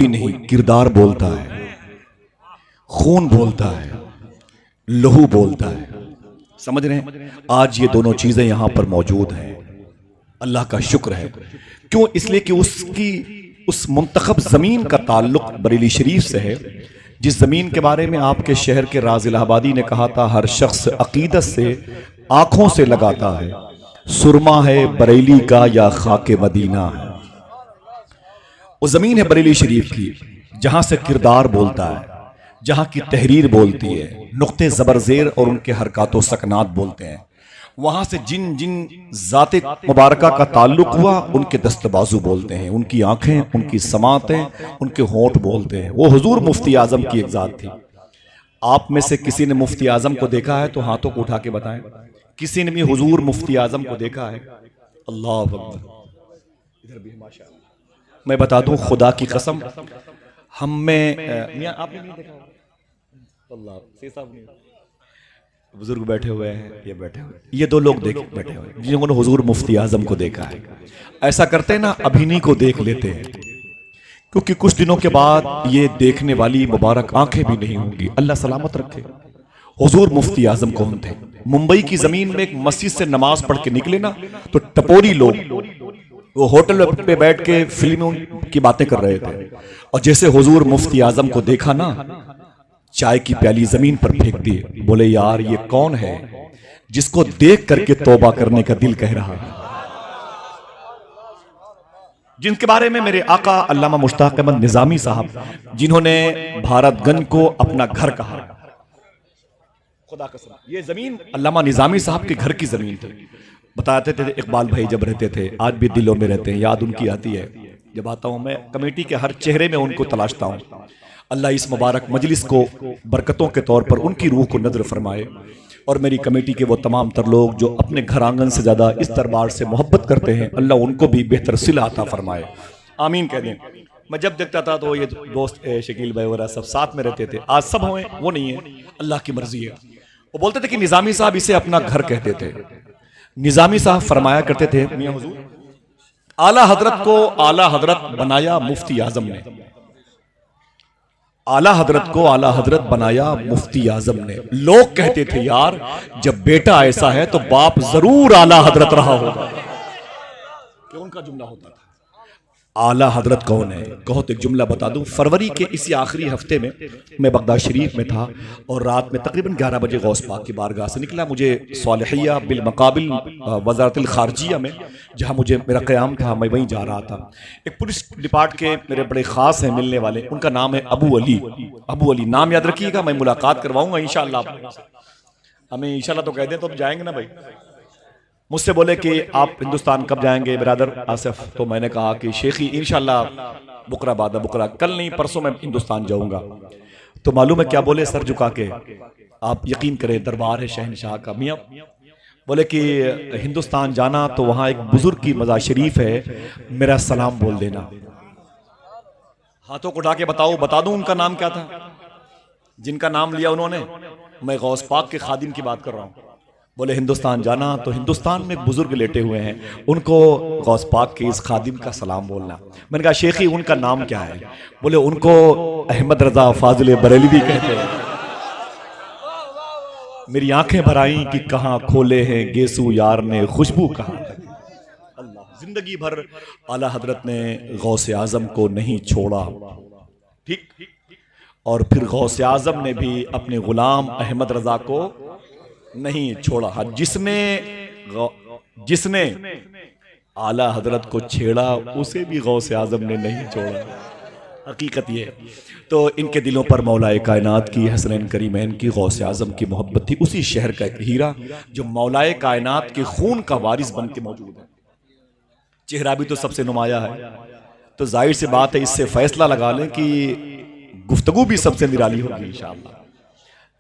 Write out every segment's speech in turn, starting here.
بھی نہیں، کردار بولتا ہے، خون بولتا ہے، لہو بولتا ہے. سمجھ رہے ہیں؟ آج یہ دونوں چیزیں یہاں پر موجود ہیں. اللہ کا شکر ہے. کیوں؟ اس لیے کہ اس منتخب زمین کا تعلق بریلی شریف سے ہے، جس زمین کے بارے میں آپ کے شہر کے راز الہ آبادی نے کہا تھا ہر شخص عقیدت سے آنکھوں سے لگاتا ہے، سرما ہے بریلی کا یا خاک مدینہ ہے. وہ زمین ہے بریلی شریف کی، جہاں سے کردار بولتا ہے، جہاں کی تحریر بولتی ہے، نقطے زبر زیر اور ان کے حرکات و سکنات بولتے ہیں. وہاں سے جن جن ذات مبارکہ کا تعلق ہوا ان کے دست بازو بولتے ہیں، ان کی آنکھیں، ان کی سماعتیں، ان کے ہونٹ بولتے ہیں. وہ حضور مفتی اعظم کی ایک ذات تھی. آپ میں سے کسی نے مفتی اعظم کو دیکھا ہے تو ہاتھوں کو اٹھا کے بتائیں. کسی نے بھی حضور مفتی اعظم کو دیکھا ہے؟ اللہ اکبر. ادھر بھی ماشاءاللہ. میں بتا دوں خدا کی قسم، ہم میں میاں آپ نے نہیں دیکھا اللہ سی صاحب نے، بزرگ بیٹھے ہوئے ہیں، یہ بیٹھے ہوئے، یہ دو لوگ بیٹھے ہوئے جنہوں نے حضور مفتی اعظم کو دیکھا ہے. ایسا کرتے ہیں نا، ابھی کو دیکھ لیتے ہیں، کیونکہ کچھ دنوں کے بعد یہ دیکھنے والی مبارک آنکھیں بھی نہیں ہوں گی. اللہ سلامت رکھے. حضور مفتی اعظم کون تھے؟ ممبئی کی زمین میں ایک مسجد سے نماز پڑھ کے نکلے نا تو ٹپوری لوگ وہ ہوٹل پہ بیٹھ کے فلموں کی باتیں کر رہے تھے، اور جیسے حضور مفتی اعظم کو دیکھا نا، چائے کی پیالی زمین پر پھینک دی. بولے یار یہ کون ہے جس کو دیکھ کر کے توبہ کرنے کا دل کہہ رہا ہے؟ جن کے بارے میں میرے آقا علامہ مشتاق احمد نظامی صاحب، جنہوں نے بھارت گنج کو اپنا گھر کہا، خدا قسم یہ زمین علامہ نظامی صاحب کے گھر کی زمین تھی. بتاتے تھے اقبال بھائی جب رہتے تھے، آج بھی دلوں میں رہتے ہیں، یاد ان کی آتی ہے. جب آتا ہوں میں کمیٹی کے ہر چہرے میں ان کو تلاشتا ہوں. اللہ اس مبارک مجلس کو برکتوں کے طور پر ان کی روح کو نظر فرمائے، اور میری کمیٹی کے وہ تمام تر لوگ جو اپنے گھر آنگن سے زیادہ اس دربار سے محبت کرتے ہیں، اللہ ان کو بھی بہتر صلہ عطا فرمائے. آمین کہہ دیں. میں جب دیکھتا تھا تو یہ دوست شکیل بھائی وغیرہ سب ساتھ میں رہتے تھے، آج سب ہوئے وہ نہیں ہے، اللہ کی مرضی ہے. وہ بولتے تھے کہ نظامی صاحب اسے اپنا گھر کہتے تھے. نظامی صاحب فرمایا کرتے تھے، میاں حضور اعلیٰ حضرت کو اعلیٰ حضرت بنایا مفتی اعظم نے، اعلیٰ حضرت کو اعلیٰ حضرت بنایا مفتی اعظم نے. لوگ کہتے تھے یار جب بیٹا ایسا ہے تو باپ ضرور اعلیٰ حضرت رہا ہوگا. کہ ان کا جملہ ہوتا تھا. اعلیٰ حضرت کون ہے؟ کہو تو ایک جملہ بتا دوں. فروری کے اسی آخری ہفتے میں بغداد شریف میں تھا، اور رات میں تقریباً 11 بجے غوث پاک کی بارگاہ سے نکلا. مجھے صالحیہ بالمقابل وزارت الخارجیہ میں جہاں مجھے میرا قیام تھا، میں وہیں جا رہا تھا. ایک پولیس ڈپارٹ کے میرے بڑے خاص ہیں ملنے والے، ان کا نام ہے ابو علی. ابو علی نام یاد رکھیے گا، میں ملاقات کرواؤں گا انشاءاللہ. ہمیں انشاءاللہ تو کہہ دیں تو جائیں گے نا بھائی. مجھ سے بولے کہ آپ ہندوستان کب جائیں گے برادر آصف؟ تو میں نے کہا کہ شیخی انشاءاللہ بکرہ بعد بکرہ، کل نہیں پرسوں میں ہندوستان جاؤں گا. تو معلوم ہے کیا بولے سر جھکا کے؟ آپ یقین کریں دربار ہے شہنشاہ کا. میاں بولے کہ ہندوستان جانا تو وہاں ایک بزرگ کی مزار شریف ہے، میرا سلام بول دینا. ہاتھوں کو اٹھا کے بتا دوں ان کا نام کیا تھا جن کا نام لیا انہوں نے؟ میں غوث پاک کے خادم کی بات کر رہا ہوں. بولے ہندوستان جانا تو ہندوستان میں بزرگ لیٹے ہوئے ہیں، ان کو غوث پاک کے اس خادم کا سلام بولنا. میں نے کہا شیخی ان کا نام کیا ہے؟ بولے ان کو احمد رضا فاضل بریلوی کہتے ہیں. میری آنکھیں بھر آئیں کہ کہاں کھولے ہیں گیسو یار نے خوشبو کہاں. زندگی بھر اعلیٰ حضرت نے غوث اعظم کو نہیں چھوڑا، ٹھیک، اور پھر غوث اعظم نے بھی اپنے غلام احمد رضا کو نہیں چھوڑا. جس نے اعلیٰ حضرت کو چھیڑا اسے بھی غوث اعظم نے نہیں چھوڑا. حقیقت یہ ہے. تو ان کے دلوں پر مولا کائنات کی، حسنین کریمین کی، غوث اعظم کی محبت تھی. اسی شہر کا ایک ہیرا جو مولا کائنات کے خون کا وارث بن کے موجود ہے. چہرہ بھی تو سب سے نمایاں ہے، تو ظاہر سی بات ہے اس سے فیصلہ لگا لیں کہ گفتگو بھی سب سے نرالی ہوگی انشاءاللہ.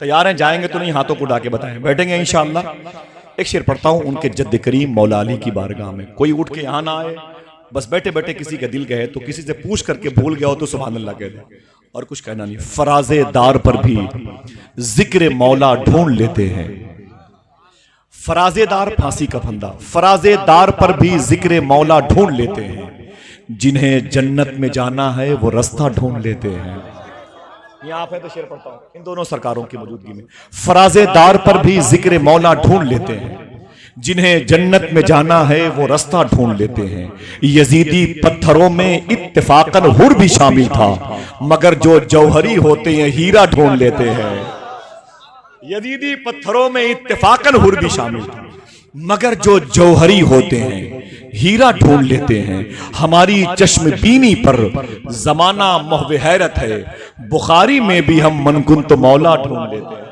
تیار ہیں؟ جائیں گے تو نہیں؟ ہاتھوں کو اٹھا کے بتائیں. بیٹھیں گے انشاءاللہ. ایک شعر پڑھتا ہوں ان کے جد کریم مولا علی کی بارگاہ میں. کوئی اٹھ کے یہاں نہ آئے، بس بیٹھے بیٹھے کسی کا دل کہے تو کسی سے پوچھ کر کے بھول گیا ہو تو سبحان اللہ کہہ دے، اور کچھ کہنا نہیں. فراز دار پر بھی ذکر مولا ڈھونڈ لیتے ہیں. فراز دار پھانسی کا پھندا، فراز دار پر بھی ذکر مولا ڈھونڈ لیتے ہیں. जिन्हें जन्नत में जाना है वो रास्ता ढूंढ लेते हैं। यहाँ पे तो शेर पढ़ता हूं इन दोनों सरकारों की मौजूदगी में। फराजे दार पर भी जिक्र मौला ढूंढ लेते हैं, जिन्हें जन्नत में जाना है वो रास्ता ढूंढ लेते हैं। यजीदी पत्थरों में इत्तेफाकन हुर भी शामिल था, मगर जो जौहरी होते हैं हीरा ढूंढ लेते हैं। यजीदी पत्थरों में इत्तेफाकन हुर भी शामिल था, मगर जो जौहरी होते हैं हीरा ढूंढ लेते हैं। हमारी चश्म बीनी पर जमाना मोहवे हैरत है, बुखारी में भी हम मनकुन तो मौला ढूंढ लेते हैं।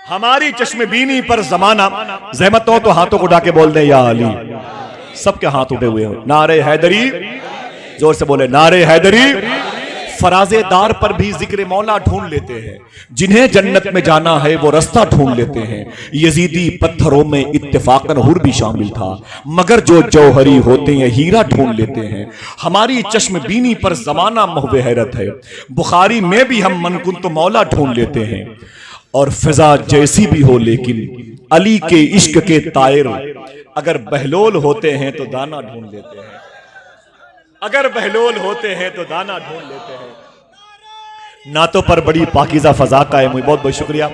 हमारी चश्म बीनी पर जमाना, ज़हमत हो तो हाथों को उठा के बोल दे या अली। सबके हाथ उठे हुए हो। नारे हैदरी, जोर से बोले नारे हैदरी। फराजेदार पर भी जिक्र मौला ढूंढ लेते हैं, जिन्हें जन्नत में जाना है वो रास्ता ढूंढ लेते हैं। यजीदी पत्थरों में इत्तेफाकन हुर भी शामिल था, मगर जो जौहरी होते हैं हीरा ढूंढ लेते हैं। हमारी चश्म बीनी पर जमाना मोहवे हैरत है, बुखारी में भी हम मनकुन तो मौला ढूंढ लेते हैं। और फिजा जैसी भी हो लेकिन अली के इश्क के तायर, अगर बहलोल होते हैं तो दाना ढूंढ लेते हैं। अगर बहलोल होते हैं तो दाना ढूंढ लेते हैं। नातों पर बड़ी पाकीज़ा फजा कायम हुई। बहुत बहुत शुक्रिया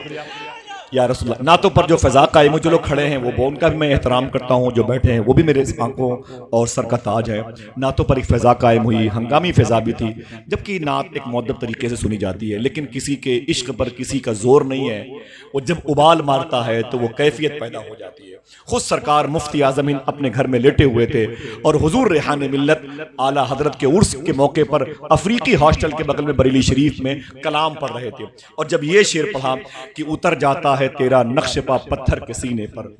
या रसूलुल्लाह। नातों पर जो फजा कायम हुई, जो लोग खड़े हैं वो उनका भी मैं एहतराम करता हूँ, जो बैठे हैं वो भी मेरे आंखों और सर का ताज है। नातों पर एक फजा कायम हुई, हंगामी फजा भी थी, जबकि नात एक मुअद्दब तरीके से सुनी जाती है, लेकिन किसी के इश्क पर किसी का जोर नहीं है। वो जब उबाल मारता है तो वो कैफियत पैदा हो जाती है। खुद सरकार मुफ्ती आज़म हिंद अपने घर में लेटे हुए थे और हुजूर रेहान मिल्लत आला हजरत के उर्स के मौके पर अफ्रीकी हॉस्टल के बगल में बरेली शरीफ में कलाम पढ़ रहे थे, और जब ये शेर पढ़ा कि उतर जाता है तेरा नक्श पा पत्थर के सीने पर,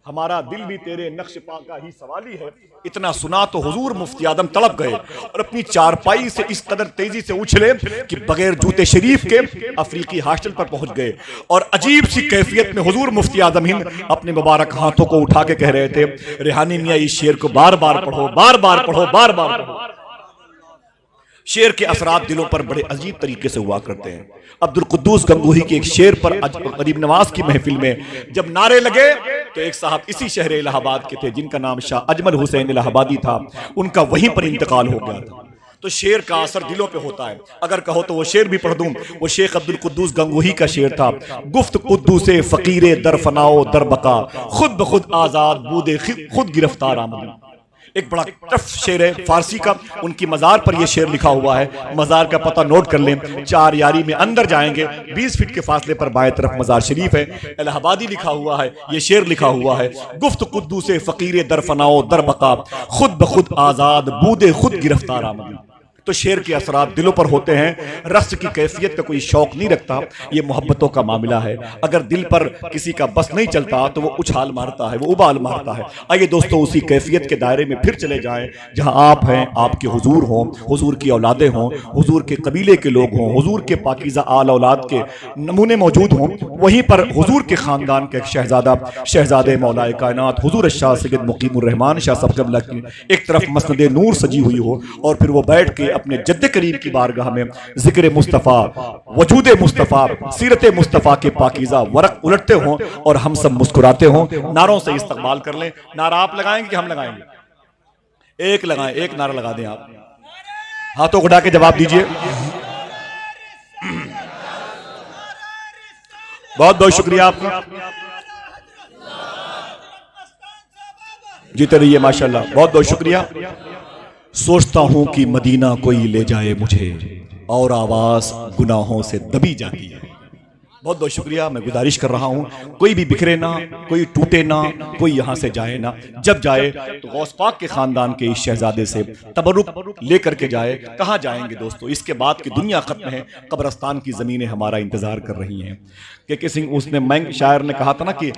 हमारा दिल भी तेरे नक्श पा का ही सवाली है। इतना सुना तो हुजूर मुफ्ती आदम तड़प गए और अपनी चारपाई से इस कदर तेजी से उछले कि बगैर जूते शरीफ के अफ्रीकी हॉस्टल पर पहुंच गए। और अजीब सी कैफियत में हुजूर मुफ्ती आदम हिंद अपने मुबारक हाथों को उठा के कह रहे थे, रेहानी मियां इस शेर को बार बार पढ़ो, बार बार पढ़ो, बार बार पढ़ो। शेर के असरात दिलों पर बड़े अजीब तरीके से हुआ करते हैं। अब्दुल कुद्दूस गंगोही के एक शेर पर गरीब नवाज की महफिल में जब नारे लगे तो एक साहब इसी शहर इलाहाबाद के थे, जिनका नाम शाह अजमल हुसैन इलाहाबादी था, उनका वहीं पर इंतकाल हो गया था। तो शेर का असर दिलों पे होता है। अगर कहो तो वो शेर भी पढ़ दूं। वो शेख अब्दुल कुद्दूस गंगोही का शेर था, गुफ्त कुद्दूसे फकीरे दर फनाओ दर बका, खुद ब खुद आजाद बूदे खुद गिरफ्तार आमद। एक बड़ा टफ शेर है फारसी का। उनकी मज़ार पर यह शेर लिखा हुआ है, मज़ार का पता नोट कर लें। 4 यारी में अंदर जाएंगे, 20 फीट के फासले पर बाएं तरफ मज़ार शरीफ है। इलाहाबादी लिखा हुआ है, यह शेर लिखा हुआ है, गुफ्त कुद्दूसे फकीरे दर फनाओ दर बका, खुद ब खुद आज़ाद बूदे खुद गिरफ्तार आमद। तो शेर के असरात दिलों पर होते हैं। रक्स की कैफियत का कोई शौक नहीं रखता, ये मोहब्बतों का मामला है। अगर दिल पर किसी का बस नहीं चलता तो वो उछाल मारता है, वो उबाल मारता है। आइए दोस्तों उसी कैफियत के दायरे में फिर चले जाएं जहां आप हैं, आपके हुजूर हों, हुजूर की औलादें हों, हुजूर के कबीले के लोग हों, हुजूर के पाकीज़ा आल औलाद के नमूने मौजूद हों। वहीं पर हुजूर के खानदान के एक शहजादा शहजादे मौलाए कायनात हुजूर शाह सैयद मुकीमुर रहमान शाह साहब क़िबला की एक तरफ मसनदे नूर सजी हुई हो, और फिर वो बैठ के अपने जद्द करीम की बारगाह में जिक्र मुस्तफ़ा, वजूद मुस्तफ़ा, सीरत मुस्तफ़ा के पाकीज़ा वरक उलटते हों और हम सब मुस्कुराते हों। नारों से इस्तकबाल कर लें। नारा आप लगाएंगे कि हम लगाएंगे? एक लगाएं, एक नारा लगा दें आप। हाथों को उठा के जवाब दीजिए। बहुत बहुत शुक्रिया आपका, जीते रहिए माशाल्लाह। बहुत बहुत शुक्रिया। सोचता हूं कि मदीना कोई ले जाए मुझे, और आवाज गुनाहों से दबी जाती है। बहुत बहुत शुक्रिया। मैं गुजारिश कर रहा हूं कोई भी बिखरे ना, कोई टूटे ना, कोई यहां से जाए ना। जब जाए तो गौस पाक के खानदान के इस शहजादे से तबरुक लेकर के जाए। कहां जाएंगे दोस्तों? इसके बाद की दुनिया खत्म है, कब्रस्तान की जमीनें हमारा इंतजार कर रही हैं। के सिंह उसने मैंग शायर ने कहा था ना कि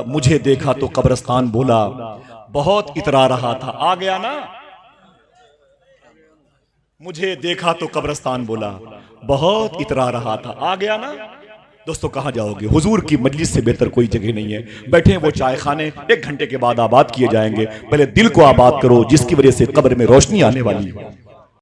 मुझे देखा तो कब्रस्तान बोला, बहुत इतरा रहा था, आ गया ना। मुझे देखा तो कब्रस्तान बोला, बहुत इतरा रहा था, आ गया ना। दोस्तों कहां जाओगे? हुजूर की मजलिस से बेहतर कोई जगह नहीं है। बैठे वो चाय खाने 1 घंटे के बाद आबाद किए जाएंगे। पहले दिल को आबाद करो, जिसकी वजह से कब्र में रोशनी आने वाली है।